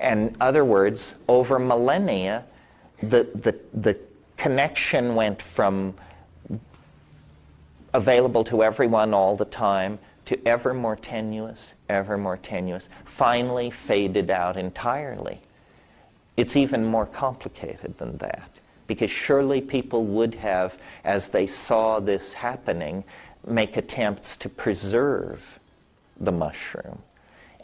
In other words, over millennia, the connection went from available to everyone all the time to ever more tenuous, finally faded out entirely. It's even more complicated than that, because surely people would have, as they saw this happening, make attempts to preserve the mushroom.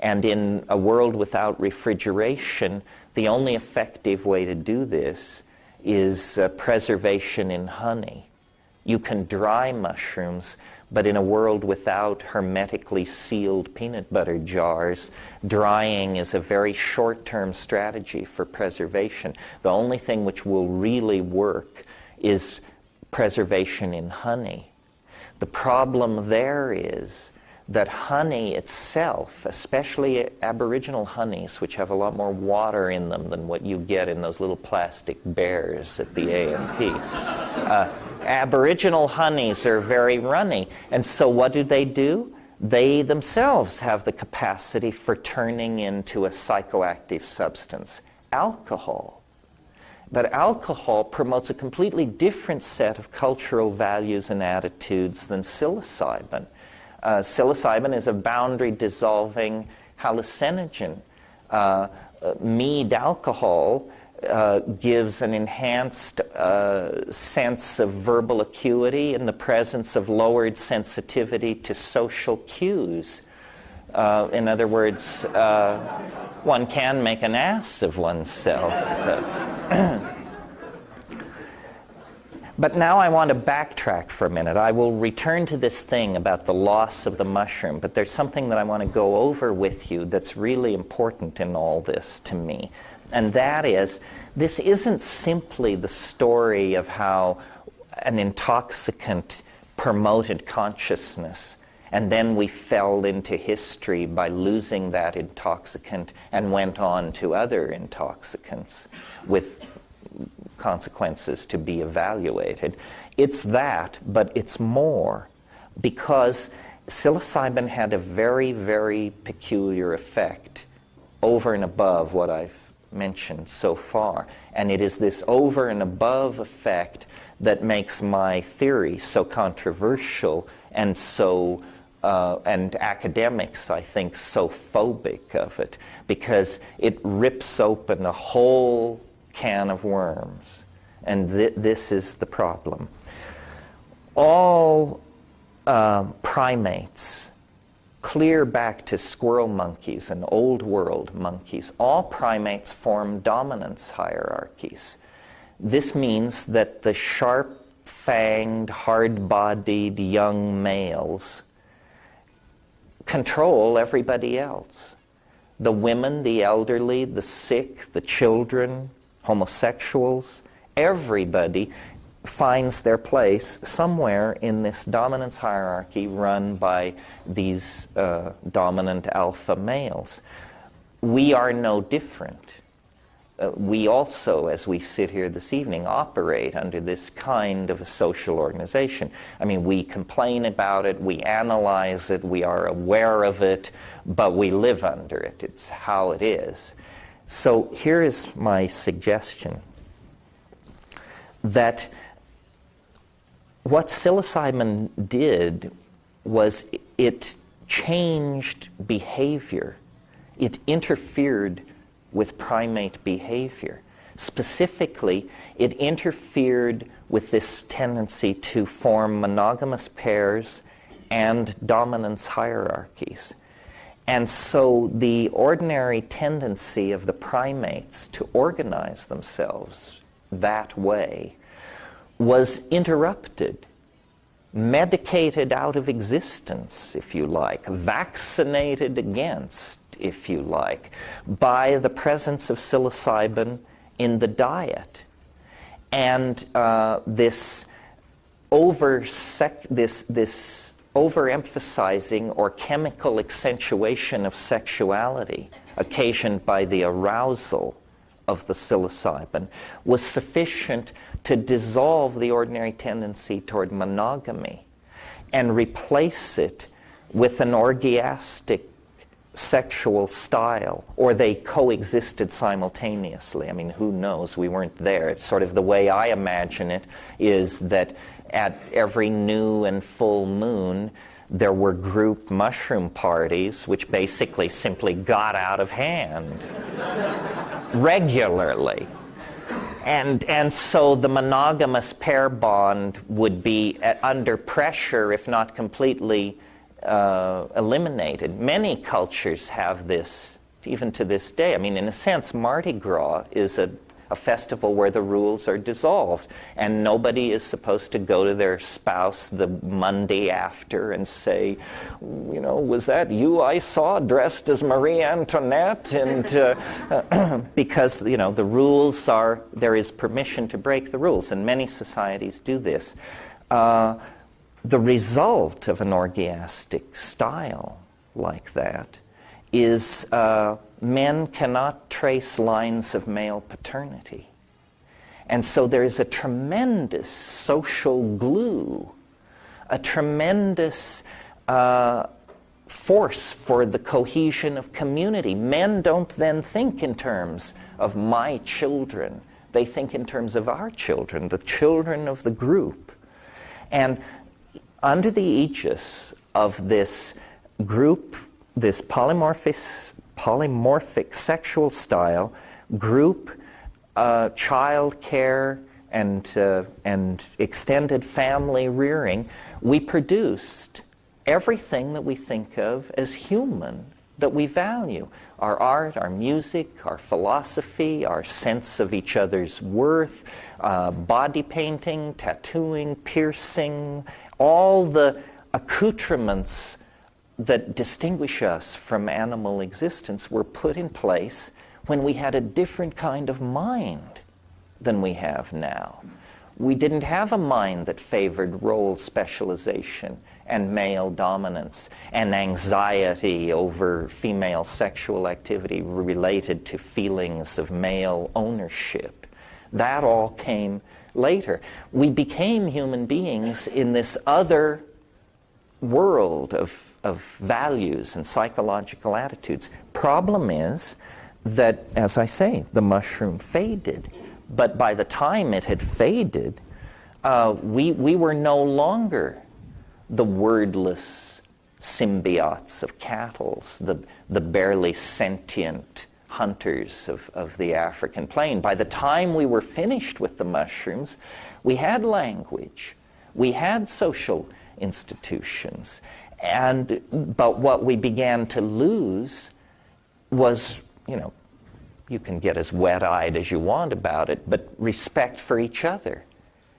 And in a world without refrigeration, the only effective way to do this is preservation in honey. You can dry mushrooms, but in a world without hermetically sealed peanut butter jars, drying is a very short-term strategy for preservation. The only thing which will really work is preservation in honey. The problem there is that honey itself, especially Aboriginal honeys, which have a lot more water in them than what you get in those little plastic bears at the A&P. Aboriginal honeys are very runny, and so what do? They themselves have the capacity for turning into a psychoactive substance, alcohol. But alcohol promotes a completely different set of cultural values and attitudes than psilocybin. Psilocybin is a boundary-dissolving hallucinogen. Mead alcohol gives an enhanced sense of verbal acuity in the presence of lowered sensitivity to social cues. In other words, one can make an ass of oneself. But now I want to backtrack for a minute. I will return to this thing about the loss of the mushroom, but there's something that I want to go over with you that's really important in all this to me. And that is, this isn't simply the story of how an intoxicant promoted consciousness, and then we fell into history by losing that intoxicant and went on to other intoxicants with consequences to be evaluated. It's that, but it's more, because psilocybin had a very, very peculiar effect over and above what I've mentioned so far. And it is this over and above effect that makes my theory so controversial and so and academics, I think, so phobic of it, because it rips open a whole can of worms. And this is the problem. All primates, clear back to squirrel monkeys and old world monkeys, all primates form dominance hierarchies. This means that the sharp-fanged, hard-bodied young males control everybody else. The women, the elderly, the sick, the children, homosexuals, everybody finds their place somewhere in this dominance hierarchy run by these dominant alpha males. We are no different. We also, as we sit here this evening, operate under this kind of a social organization. I mean, we complain about it, we analyze it, we are aware of it, but we live under it. It's how it is. So here is my suggestion, that what psilocybin did was it changed behavior. It interfered with primate behavior. Specifically, it interfered with this tendency to form monogamous pairs and dominance hierarchies. And so the ordinary tendency of the primates to organize themselves that way was interrupted, medicated out of existence, if you like, vaccinated against, if you like, by the presence of psilocybin in the diet. And this overemphasizing or chemical accentuation of sexuality occasioned by the arousal of the psilocybin was sufficient to dissolve the ordinary tendency toward monogamy and replace it with an orgiastic sexual style, or they coexisted simultaneously. I mean, who knows? We weren't there. It's sort of the way I imagine it is that at every new and full moon, there were group mushroom parties which basically simply got out of hand regularly. And so the monogamous pair bond would be under pressure, if not completely eliminated. Many cultures have this, even to this day. I mean, in a sense, Mardi Gras is a festival where the rules are dissolved, and nobody is supposed to go to their spouse the Monday after and say, you know, was that you I saw dressed as Marie Antoinette? And because, you know, the rules are, there is permission to break the rules, and many societies do this. The result of an orgiastic style like that is men cannot trace lines of male paternity. And so there is a tremendous social glue, a tremendous force for the cohesion of community. Men don't then think in terms of my children. They think in terms of our children, the children of the group. And under the aegis of this group, this polymorphic sexual style, group, child care, and extended family rearing, we produced everything that we think of as human, that we value. Our art, our music, our philosophy, our sense of each other's worth, body painting, tattooing, piercing, all the accoutrements that distinguish us from animal existence were put in place when we had a different kind of mind than we have now. We didn't have a mind that favored role specialization and male dominance and anxiety over female sexual activity related to feelings of male ownership. That all came later. We became human beings in this other world of values and psychological attitudes. Problem is that, as I say, the mushroom faded. But by the time it had faded, we were no longer the wordless symbiotes of cattle, the barely sentient hunters of the African plain. By the time we were finished with the mushrooms, we had language, we had social institutions, but what we began to lose was, you know, you can get as wet-eyed as you want about it, but respect for each other,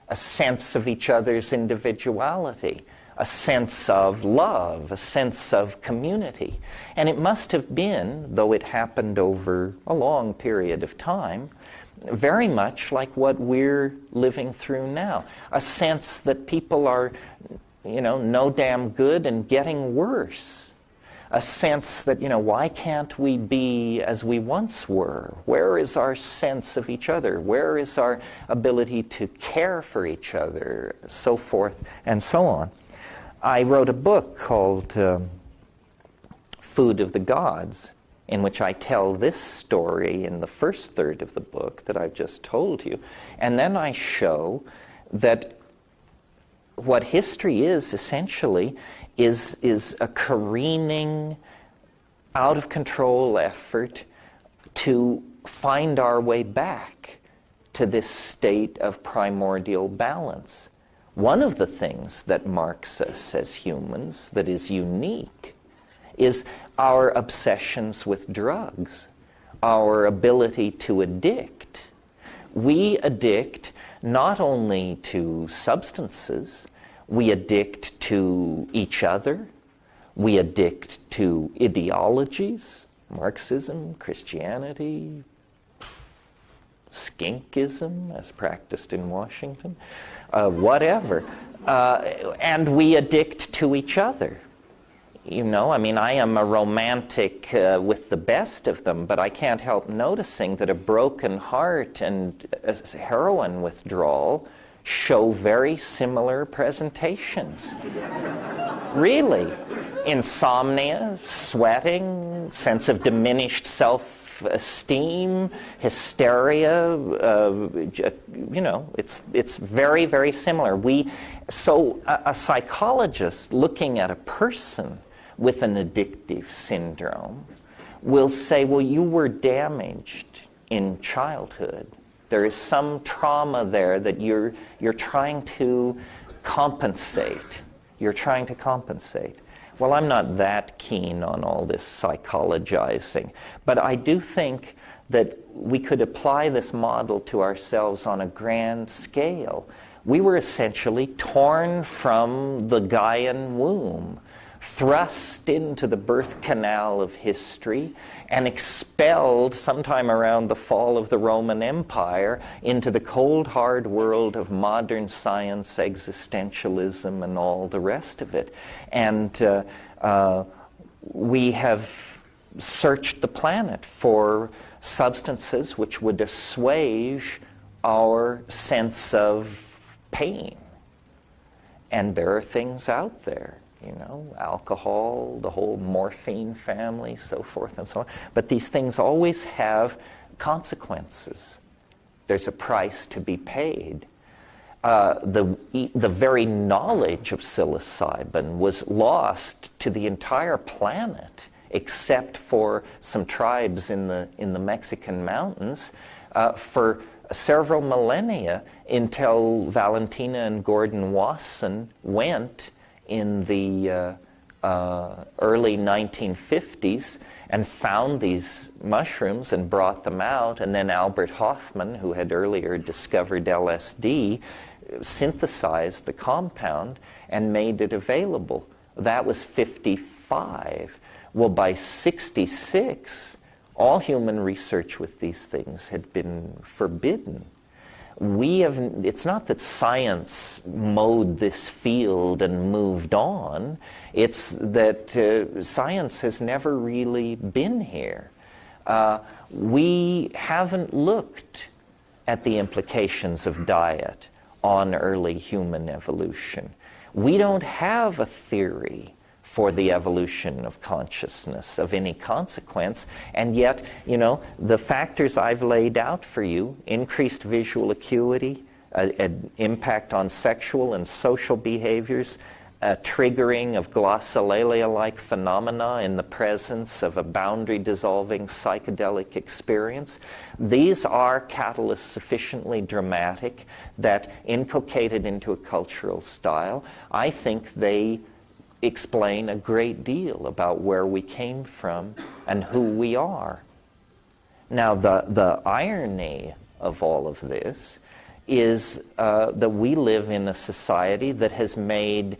a sense of each other's individuality, a sense of love, a sense of community. And it must have been, though it happened over a long period of time, very much like what we're living through now. A sense that people are, you know, no damn good and getting worse. A sense that, you know, why can't we be as we once were? Where is our sense of each other? Where is our ability to care for each other? So forth and so on. I wrote a book called Food of the Gods, in which I tell this story in the first third of the book that I've just told you. And then I show that what history is essentially is a careening, out-of-control effort to find our way back to this state of primordial balance. One of the things that marks us as humans that is unique is our obsessions with drugs, our ability to addict. We addict not only to substances, we addict to each other, we addict to ideologies, Marxism, Christianity, skinkism as practiced in Washington, whatever. And we addict to each other. You know, I mean, I am a romantic with the best of them, but I can't help noticing that a broken heart and a heroin withdrawal show very similar presentations. Really. Insomnia, sweating, sense of diminished self-esteem, hysteria. It's very, very similar. So a psychologist looking at a person with an addictive syndrome will say, well, you were damaged in childhood. There is some trauma there that you're trying to compensate. You're trying to compensate. Well, I'm not that keen on all this psychologizing, but I do think that we could apply this model to ourselves on a grand scale. We were essentially torn from the Gaian womb, thrust into the birth canal of history, and expelled sometime around the fall of the Roman Empire into the cold, hard world of modern science, existentialism, and all the rest of it. And we have searched the planet for substances which would assuage our sense of pain. And there are things out there. Alcohol, the whole morphine family, so forth and so on. But these things always have consequences. There's a price to be paid. The very knowledge of psilocybin was lost to the entire planet, except for some tribes in the Mexican mountains, for several millennia, until Valentina and Gordon Wasson went in the early 1950s and found these mushrooms and brought them out, and then Albert Hofmann, who had earlier discovered LSD, synthesized the compound and made it available. That was 55. Well, by 66, all human research with these things had been forbidden. It's not that science mowed this field and moved on. It's that science has never really been here. We haven't looked at the implications of diet on early human evolution. We don't have a theory for the evolution of consciousness of any consequence, and yet, the factors I've laid out for you, increased visual acuity, an impact on sexual and social behaviors, a triggering of glossolalia-like phenomena in the presence of a boundary-dissolving psychedelic experience. These are catalysts sufficiently dramatic that, inculcated into a cultural style, I think they explain a great deal about where we came from and who we are. Now, the irony of all of this is that we live in a society that has made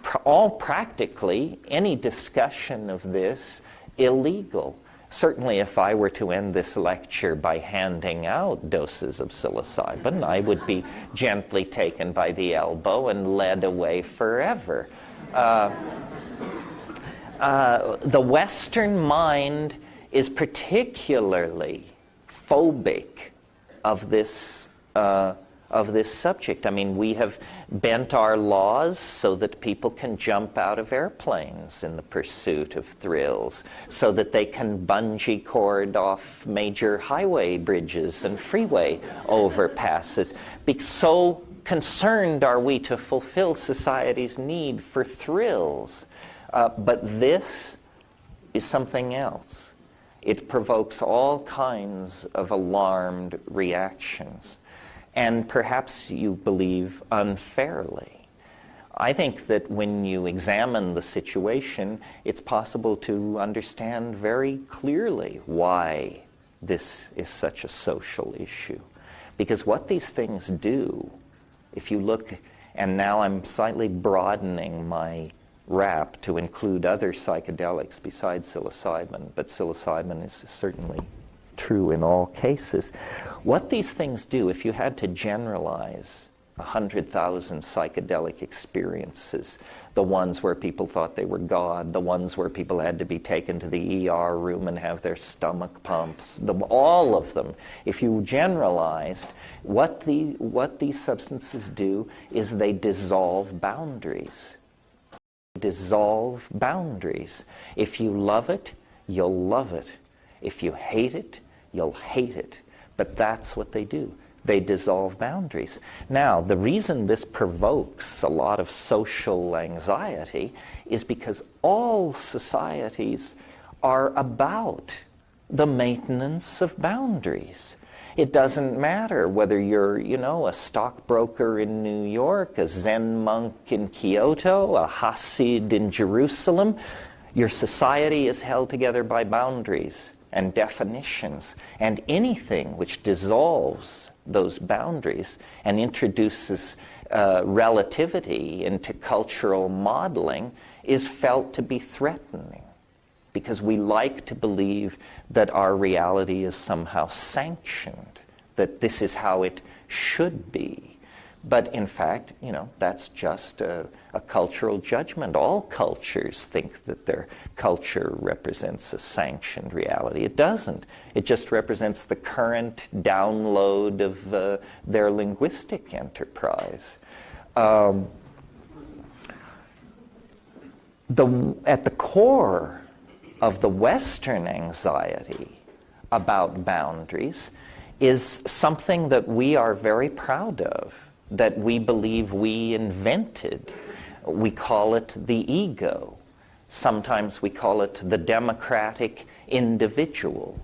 practically any discussion of this illegal. Certainly, if I were to end this lecture by handing out doses of psilocybin, I would be gently taken by the elbow and led away forever. The Western mind is particularly phobic of this subject. I mean, we have bent our laws so that people can jump out of airplanes in the pursuit of thrills, so that they can bungee cord off major highway bridges and freeway overpasses. So concerned are we to fulfill society's need for thrills. But this is something else. It provokes all kinds of alarmed reactions, and perhaps you believe unfairly. I think that when you examine the situation, it's possible to understand very clearly why this is such a social issue. Because what these things do, if you look, and now I'm slightly broadening my wrap to include other psychedelics besides psilocybin, but psilocybin is certainly true in all cases. What these things do, if you had to generalize 100,000 psychedelic experiences, the ones where people thought they were God, the ones where people had to be taken to the ER room and have their stomach pumps, all of them, if you generalized, what these substances do is they dissolve boundaries. Dissolve boundaries. If you love it, you'll love it. If you hate it, you'll hate it. But that's what they do. They dissolve boundaries. Now, the reason this provokes a lot of social anxiety is because all societies are about the maintenance of boundaries. It doesn't matter whether you're, a stockbroker in New York, a Zen monk in Kyoto, a Hasid in Jerusalem. Your society is held together by boundaries and definitions. And anything which dissolves those boundaries and introduces relativity into cultural modeling is felt to be threatening, because we like to believe that our reality is somehow sanctioned, that this is how it should be. But in fact, that's just a cultural judgment. All cultures think that their culture represents a sanctioned reality. It doesn't. It just represents the current download of their linguistic enterprise. At the core of the Western anxiety about boundaries is something that we are very proud of, that we believe we invented. We call it the ego. Sometimes we call it the democratic individual.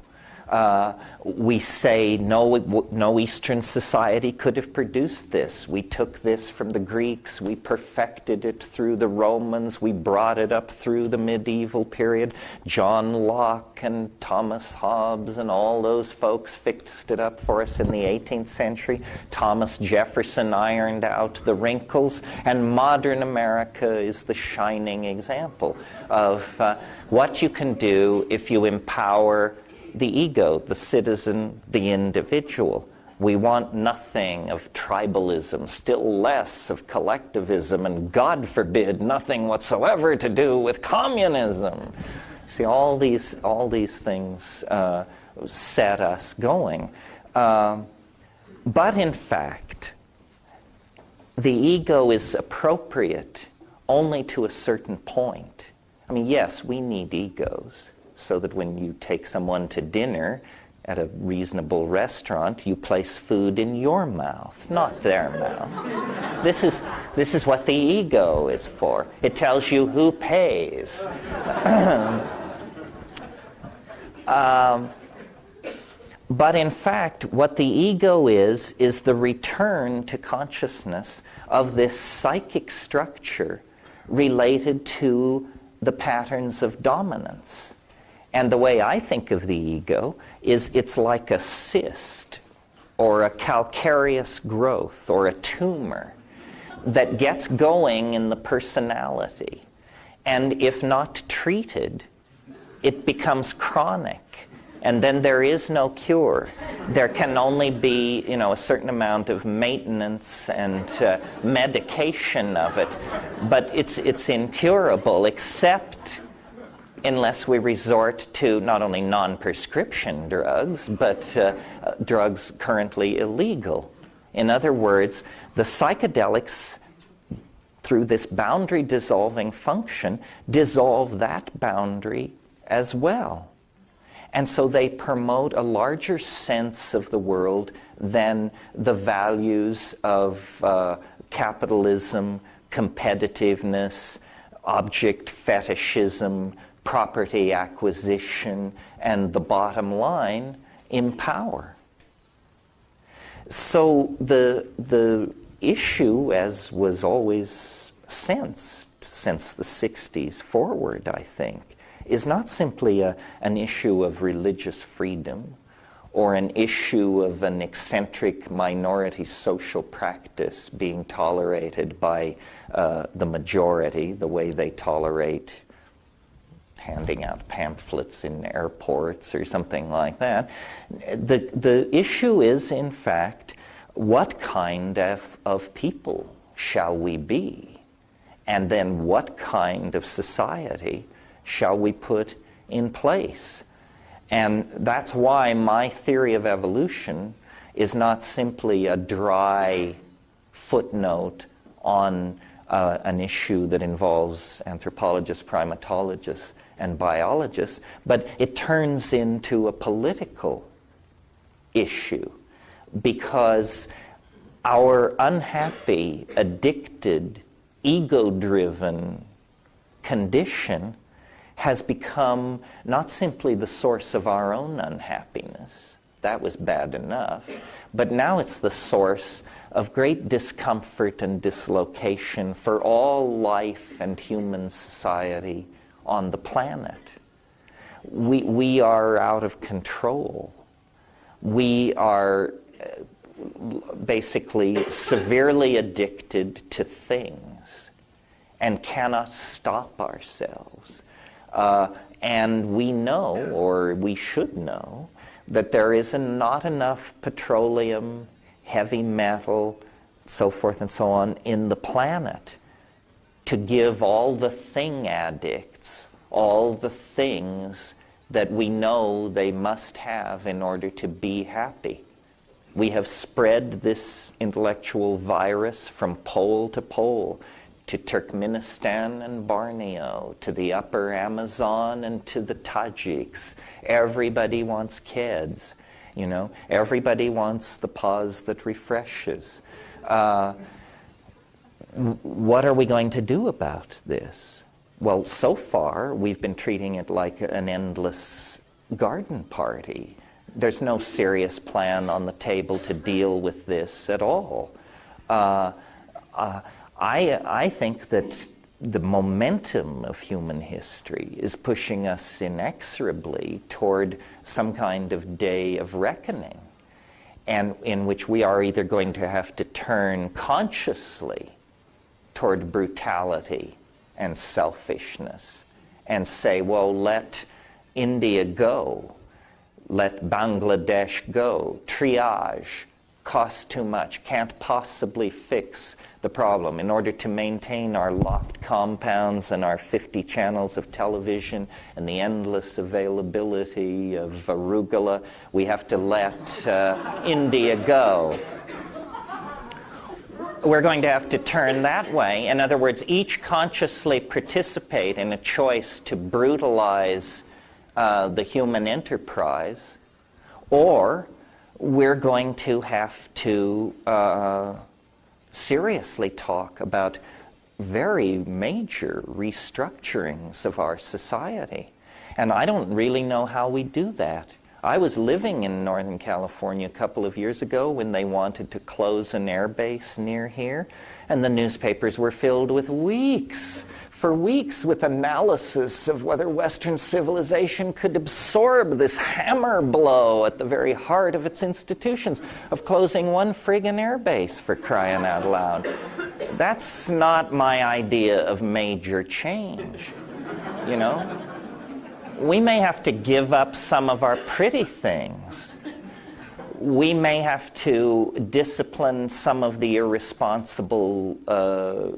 We say no Eastern society could have produced this. We took this from the Greeks. We perfected it through the Romans. We brought it up through the medieval period. John Locke and Thomas Hobbes and all those folks fixed it up for us in the 18th century. Thomas Jefferson ironed out the wrinkles. And modern America is the shining example of what you can do if you empower the ego, the citizen, the individual. We want nothing of tribalism, still less of collectivism, and God forbid, nothing whatsoever to do with communism. See, all these things set us going. But in fact, the ego is appropriate only to a certain point. I mean, yes, we need egos, so that when you take someone to dinner at a reasonable restaurant, you place food in your mouth, not their mouth. This is what the ego is for. It tells you who pays. But in fact, what the ego is the return to consciousness of this psychic structure related to the patterns of dominance. And the way I think of the ego is it's like a cyst or a calcareous growth or a tumor that gets going in the personality. And if not treated, it becomes chronic. And then there is no cure. There can only be, a certain amount of maintenance and medication of it. But it's incurable, except unless we resort to not only non-prescription drugs, but drugs currently illegal. In other words, the psychedelics, through this boundary-dissolving function, dissolve that boundary as well. And so they promote a larger sense of the world than the values of capitalism, competitiveness, object fetishism, property acquisition, and the bottom line, empower. So the issue, as was always sensed since the 60s forward, I think, is not simply an issue of religious freedom or an issue of an eccentric minority social practice being tolerated by the majority, the way they tolerate handing out pamphlets in airports or something like that. The issue is, in fact, what kind of people shall we be? And then what kind of society shall we put in place? And that's why my theory of evolution is not simply a dry footnote on an issue that involves anthropologists, primatologists, and biologists, but it turns into a political issue because our unhappy, addicted, ego-driven condition has become not simply the source of our own unhappiness. That was bad enough. But now it's the source of great discomfort and dislocation for all life and human society on the planet. We are out of control. We are basically severely addicted to things and cannot stop ourselves. And we know, or we should know, that there is not enough petroleum, heavy metal, so forth and so on, in the planet to give all the thing addicts all the things that we know they must have in order to be happy. We have spread this intellectual virus from pole to pole, to Turkmenistan and Borneo, to the upper Amazon and to the Tajiks. Everybody wants kids, you know. Everybody wants the pause that refreshes. What are we going to do about this? Well, so far, we've been treating it like an endless garden party. There's no serious plan on the table to deal with this at all. I think that the momentum of human history is pushing us inexorably toward some kind of day of reckoning, and in which we are either going to have to turn consciously toward brutality and selfishness and say, well, let India go, let Bangladesh go, triage, costs too much, can't possibly fix the problem. In order to maintain our locked compounds and our 50 channels of television and the endless availability of arugula, we have to let India go. We're going to have to turn that way. In other words, each consciously participate in a choice to brutalize the human enterprise, or we're going to have to seriously talk about very major restructurings of our society. And I don't really know how we do that. I was living in Northern California a couple of years ago when they wanted to close an air base near here, and the newspapers were filled with for weeks with analysis of whether Western civilization could absorb this hammer blow at the very heart of its institutions of closing one friggin' air base, for crying out loud. That's not my idea of major change, you know? We may have to give up some of our pretty things. We may have to discipline some of the irresponsible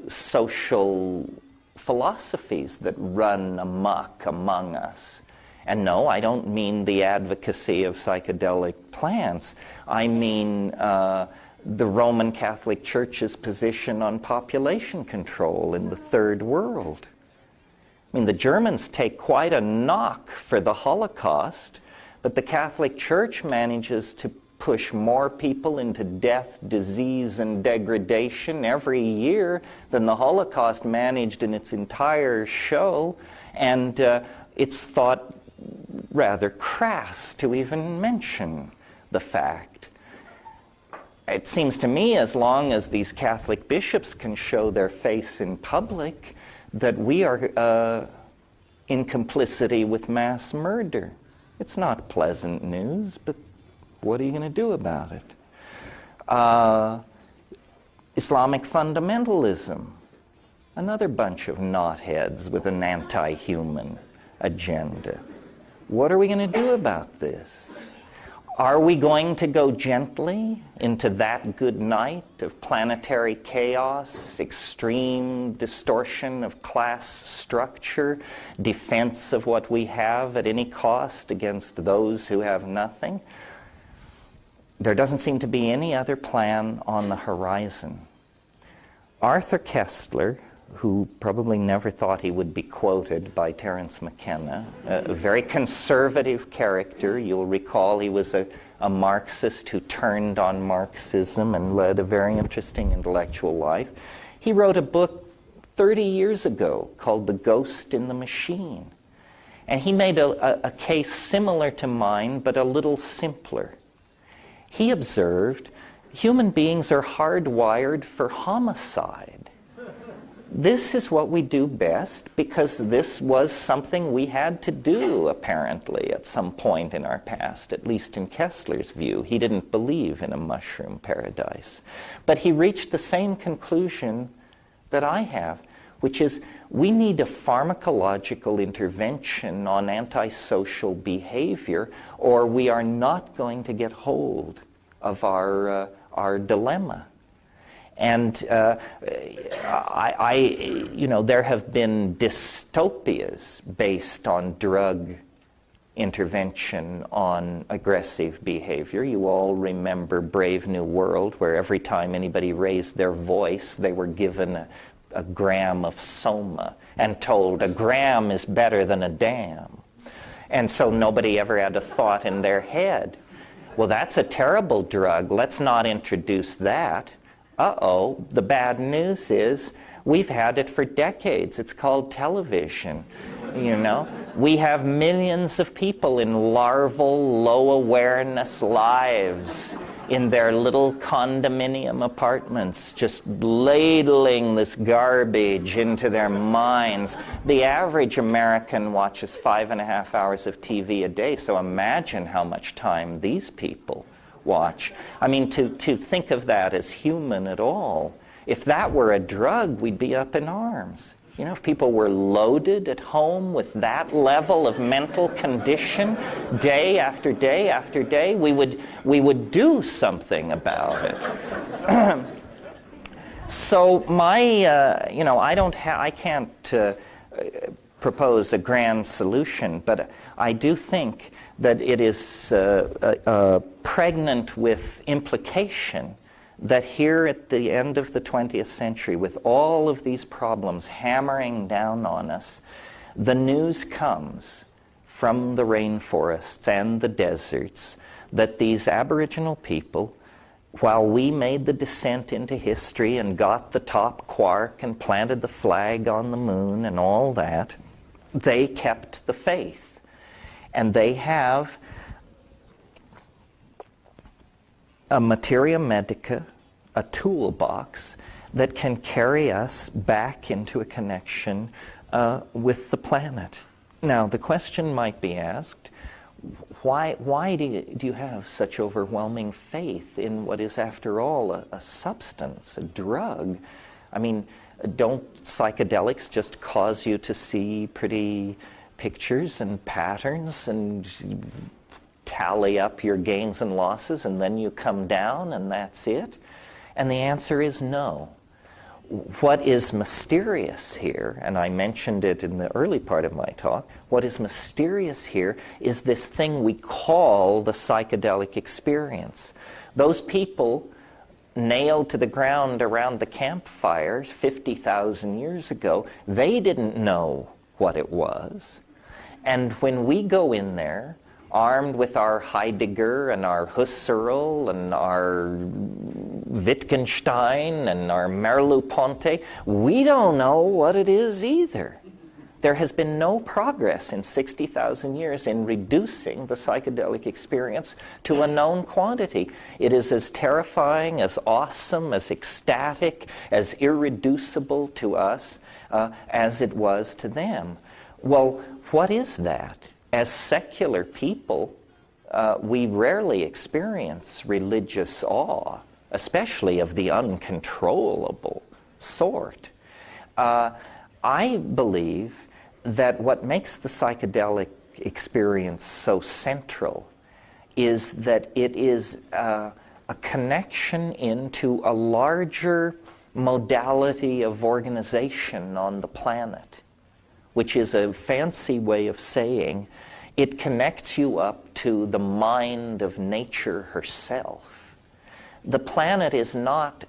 social philosophies that run amok among us. And no, I don't mean the advocacy of psychedelic plants. I mean the Roman Catholic Church's position on population control in the Third World. I mean, the Germans take quite a knock for the Holocaust, but the Catholic Church manages to push more people into death, disease, and degradation every year than the Holocaust managed in its entire show, and it's thought rather crass to even mention the fact. It seems to me, as long as these Catholic bishops can show their face in public, that we are in complicity with mass murder. It's not pleasant news, but what are you going to do about it? Islamic fundamentalism, another bunch of knotheads with an anti-human agenda. What are we going to do about this? Are we going to go gently into that good night of planetary chaos, extreme distortion of class structure, defense of what we have at any cost against those who have nothing? There doesn't seem to be any other plan on the horizon. Arthur Koestler, who probably never thought he would be quoted by Terence McKenna, a very conservative character. You'll recall he was a Marxist who turned on Marxism and led a very interesting intellectual life. He wrote a book 30 years ago called The Ghost in the Machine. And he made a case similar to mine, but a little simpler. He observed human beings are hardwired for homicide. This is what we do best because this was something we had to do, apparently, at some point in our past, at least in Kessler's view. He didn't believe in a mushroom paradise. But he reached the same conclusion that I have, which is we need a pharmacological intervention on antisocial behavior, or we are not going to get hold of our dilemma. And there have been dystopias based on drug intervention on aggressive behavior. You all remember Brave New World, where every time anybody raised their voice, they were given a gram of soma and told a gram is better than a dam. And so nobody ever had a thought in their head, well, that's a terrible drug. Let's not introduce that. Uh-oh, the bad news is we've had it for decades. It's called television. You know, we have millions of people in larval, low-awareness lives in their little condominium apartments, just ladling this garbage into their minds. The average American watches 5.5 hours of TV a day, so imagine how much time these people watch. I mean, to think of that as human at all, if that were a drug, we'd be up in arms. You know, if people were loaded at home with that level of mental condition day after day after day, we would do something about it. So I can't propose a grand solution, but I do think that it is pregnant with implication that here at the end of the 20th century, with all of these problems hammering down on us, the news comes from the rainforests and the deserts that these Aboriginal people, while we made the descent into history and got the top quark and planted the flag on the moon and all that, they kept the faith. And they have a materia medica, a toolbox that can carry us back into a connection with the planet. Now, the question might be asked, why do you have such overwhelming faith in what is, after all, a substance, a drug? I mean, don't psychedelics just cause you to see pretty pictures and patterns and tally up your gains and losses and then you come down and that's it? And the answer is no. What is mysterious here, and I mentioned it in the early part of my talk, what is mysterious here is this thing we call the psychedelic experience. Those people nailed to the ground around the campfires 50,000 years ago, they didn't know what it was. And when we go in there, armed with our Heidegger and our Husserl and our Wittgenstein and our Merleau-Ponty, we don't know what it is either. There has been no progress in 60,000 years in reducing the psychedelic experience to a known quantity. It is as terrifying, as awesome, as ecstatic, as irreducible to us as it was to them. Well, what is that? As secular people, we rarely experience religious awe, especially of the uncontrollable sort. I believe that what makes the psychedelic experience so central is that it is a connection into a larger modality of organization on the planet, which is a fancy way of saying it connects you up to the mind of nature herself. The planet is not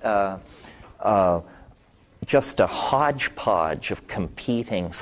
just a hodgepodge of competing